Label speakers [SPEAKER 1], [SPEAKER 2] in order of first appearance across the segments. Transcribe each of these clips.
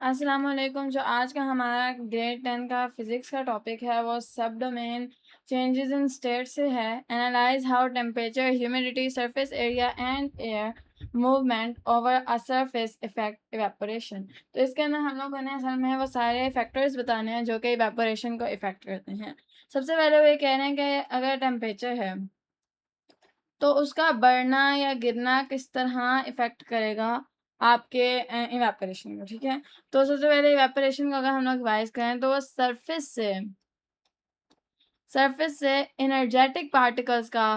[SPEAKER 1] अस्सलाम वालेकुम। जो आज का हमारा ग्रेड 10 का फिज़िक्स का टॉपिक है वो सब डोमेन चेंजेस इन स्टेट से है। Analyse how temperature, humidity, surface area and air movement over a surface effect evaporation. तो इसके अंदर हम लोगों ने असल में वो सारे फैक्टर्स बताने हैं जो कि इवेपोरेशन को इफ़ेक्ट करते हैं। सबसे पहले वो ये कह रहे हैं कि अगर टेम्परेचर है तो उसका बढ़ना या गिरना किस तरह इफ़ेक्ट करेगा आपके इवेपोरेशन को, ठीक है? तो सबसे पहले इवेपोरेशन को अगर हम लोग रिवाइज़ करें तो वो सरफेस से एनर्जेटिक पार्टिकल्स का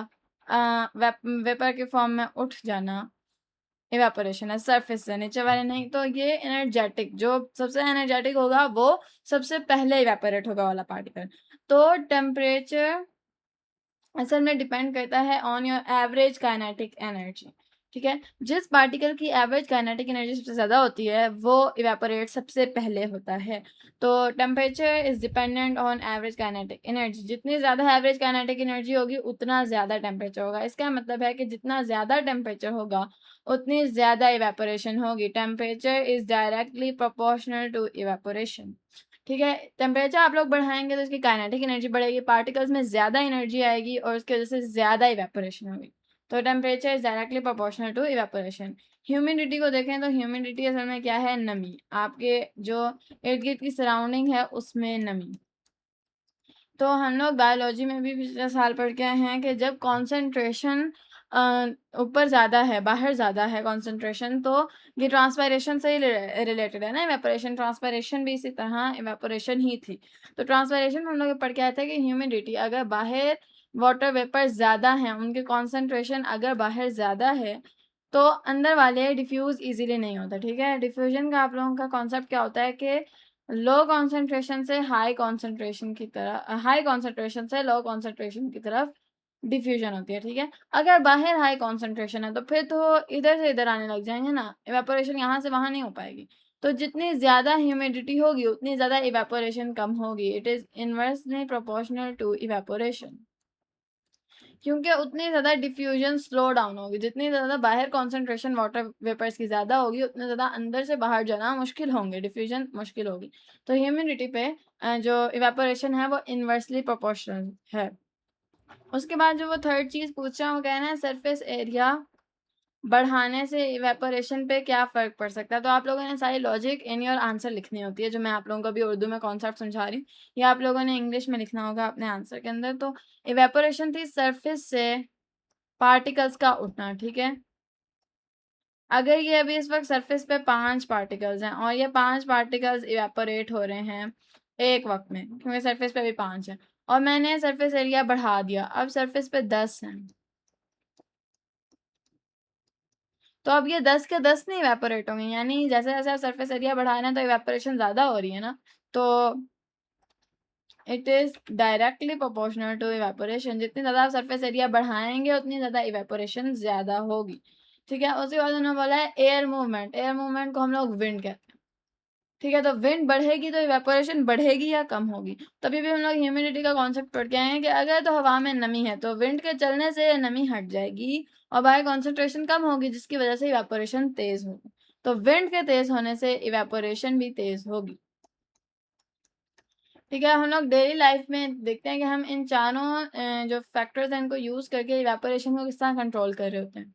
[SPEAKER 1] वेपर के फॉर्म में उठ जाना इवेपोरेशन है, सरफेस से, नीचे वाले नहीं। तो ये एनर्जेटिक, जो सबसे एनर्जेटिक होगा वो सबसे पहले इवेपोरेट होगा वाला पार्टिकल। तो टेम्परेचर असल में डिपेंड करता है on your average kinetic energy, ठीक है? जिस पार्टिकल की एवरेज काइनेटिक एनर्जी सबसे ज़्यादा होती है वो इवेपोरेट सबसे पहले होता है। तो temperature is dependent on average kinetic energy. जितनी ज़्यादा एवरेज काइनेटिक एनर्जी होगी उतना ज़्यादा टेम्परेचर होगा। इसका मतलब है कि जितना ज़्यादा टेम्परेचर होगा उतनी ज़्यादा इवेपोरेशन होगी। Temperature is directly proportional to evaporation, ठीक है? टेम्परेचर आप लोग बढ़ाएँगे तो इसकी काइनेटिक एनर्जी बढ़ेगी, पार्टिकल्स में ज़्यादा एनर्जी आएगी और उसकी वजह से ज़्यादा इवेपोरेशन होगी। तो temperature is directly proportional to evaporation. Humidity को देखें तो ह्यूमिडिटी असल में क्या है? नमी। आपके जो इर्द-गिर्द की सराउंडिंग है उसमें नमी। तो हम लोग बायोलॉजी में भी पिछले साल पढ़ के आए हैं कि जब कॉन्सेंट्रेशन ऊपर ज़्यादा है, बाहर ज़्यादा है कॉन्सेंट्रेशन, तो ये ट्रांसपायरेशन से ही रिलेटेड है ना। इवेपोरेशन, ट्रांसपायरेशन भी इसी तरह इवेपोरेशन ही थी। तो ट्रांसपायरेशन में हम लोग पढ़ के आए थे कि ह्यूमिडिटी, अगर बाहर वाटर वेपर ज़्यादा हैं, उनके कॉन्सेंट्रेशन अगर बाहर ज़्यादा है तो अंदर वाले डिफ्यूज़ ईज़िली नहीं होता, ठीक है? डिफ्यूज़न का आप लोगों का कॉन्सेप्ट क्या होता है कि लो कॉन्सेंट्रेशन से हाई कॉन्सेंट्रेशन की तरह, हाई कॉन्सेंट्रेशन से लो कॉन्सेंट्रेशन की तरफ डिफ्यूजन होती है, ठीक है? अगर बाहर हाई कॉन्सेंट्रेशन है तो फिर तो इधर से इधर आने लग जाएँगे ना, इवेपोरेशन यहाँ से वहाँ नहीं हो पाएगी। तो जितनी ज़्यादा ह्यूमिडिटी होगी उतनी ज़्यादा इवेपोरेशन कम होगी। It is inversely proportional to evaporation. क्योंकि उतनी ज़्यादा डिफ्यूजन स्लो डाउन होगी, जितनी ज़्यादा बाहर कॉन्सेंट्रेशन वाटर वेपर्स की ज़्यादा होगी, उतने ज़्यादा अंदर से बाहर जाना मुश्किल होंगे, डिफ्यूजन मुश्किल होगी। तो ह्यूमिडिटी पे जो इवेपोरेशन है वो इनवर्सली प्रोपोर्शनल है। उसके बाद जो वो थर्ड चीज़ पूछ रहा है वो कह रहे हैं सरफेस एरिया बढ़ाने से इवेपोरेशन पे क्या फ़र्क पड़ सकता है? तो आप लोगों ने सारी लॉजिक इन योर आंसर लिखनी होती है, जो मैं आप लोगों को अभी उर्दू में कॉन्सेप्ट समझा रही हूँ, या आप लोगों ने इंग्लिश में लिखना होगा अपने आंसर के अंदर। तो इवेपोरेशन थी सरफेस से पार्टिकल्स का उठना, ठीक है? अगर ये अभी इस वक़्त सरफेस पे 5 पार्टिकल्स हैं और ये 5 पार्टिकल्स इवेपोरेट हो रहे हैं एक वक़्त में, क्योंकि सरफेस पे अभी 5 हैं, और मैंने सरफेस एरिया बढ़ा दिया, अब सरफेस पे 10 हैं। तो अब ये 10 के 10 नहीं इवेपोरेट होंगे, यानी जैसे-जैसे आप सरफेस एरिया बढ़ा रहे हैं तो इवेपोरेशन ज़्यादा हो रही है ना। तो it is directly proportional to evaporation. जितनी ज़्यादा आप सरफेस एरिया बढ़ाएँगे उतनी ज़्यादा इवेपोरेशन ज़्यादा होगी, ठीक है? उसके बाद उन्होंने बोला है एयर मूवमेंट। एयर मूवमेंट को हम लोग विंड कहते हैं, ठीक है? तो विंड बढ़ेगी तो इवेपोरेशन बढ़ेगी या कम होगी? तभी भी हम लोग ह्यूमिडिटी का कॉन्सेप्ट पढ़ के आए हैं कि अगर तो हवा में नमी है तो विंड के चलने से नमी हट जाएगी और बाहर कॉन्सेंट्रेशन कम होगी, जिसकी वजह से इवेपोरेशन तेज़ होगी। तो विंड के तेज़ होने से इवेपोरेशन भी तेज़ होगी। ठीक है, हम लोग डेली लाइफ में देखते हैं कि हम इन चारों जो फैक्टर्स हैं इनको यूज़ करके इवेपोरेशन को किस तरह कंट्रोल कर रहे होते हैं।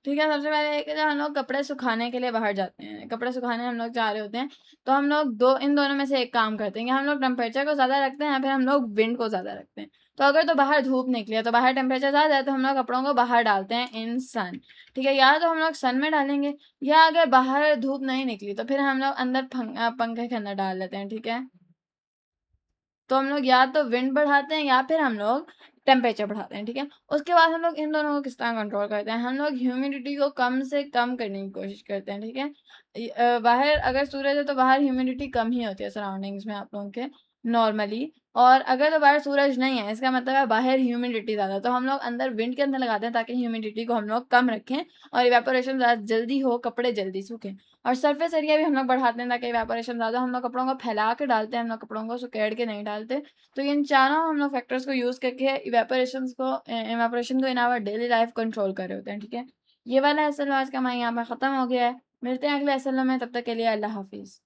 [SPEAKER 1] ठीक है, सबसे पहले एक है जब हम लोग कपड़े सुखाने के लिए बाहर जाते हैं, कपड़े सुखाने हम लोग जा रहे होते हैं, तो हम लोग दो इन दोनों में से एक काम करते हैं कि हम लोग टेम्परेचर को ज़्यादा रखते हैं या फिर हम लोग विंड को ज़्यादा रखते हैं। तो अगर तो बाहर धूप निकली है, तो बाहर टेम्परेचर ज़्यादा है, तो हम लोग कपड़ों को बाहर डालते हैं इन सन, ठीक है? या तो हम लोग सन में डालेंगे, या अगर बाहर धूप नहीं निकली तो फिर हम लोग अंदर पंखे के अंदर डाल देते हैं, ठीक है? तो हम लोग या तो विंड बढ़ाते हैं या फिर हम लोग टेम्परेचर बढ़ाते हैं, ठीक है? उसके बाद हम लोग इन दोनों को किस तरह कंट्रोल करते हैं, हम लोग ह्यूमिडिटी को कम से कम करने की कोशिश करते हैं, ठीक है? बाहर अगर सूरज है तो बाहर ह्यूमिडिटी कम ही होती है सराउंडिंग्स में आप लोगों के नॉर्मली, और अगर तो बाहर सूरज नहीं है इसका मतलब है बाहर ह्यूमिडिटी ज़्यादा है, तो हम लोग अंदर विंड के अंदर लगाते हैं ताकि ह्यूमिडिटी को हम लोग कम रखें और इवेपोरेशन ज़्यादा जल्दी हो, कपड़े जल्दी सूखें। और सरफेस एरिया भी हम लोग बढ़ाते हैं ताकि इवेपोरेशन ज़्यादा, हम लोग कपड़ों को फैला के डालते हैं, हम लोग कपड़ों को सुकेड़ के नहीं डालते। तो इन चारों हम लोग फैक्टर्स को यूज़ करके इवेपोरेशन को in our daily life control कर रहे होते हैं, ठीक है? ये वाला एसल आज का हमारे यहाँ पे ख़त्म हो गया है। मिलते हैं अगले एसल में, तब तक के लिए अल्लाह हाफ़िज़।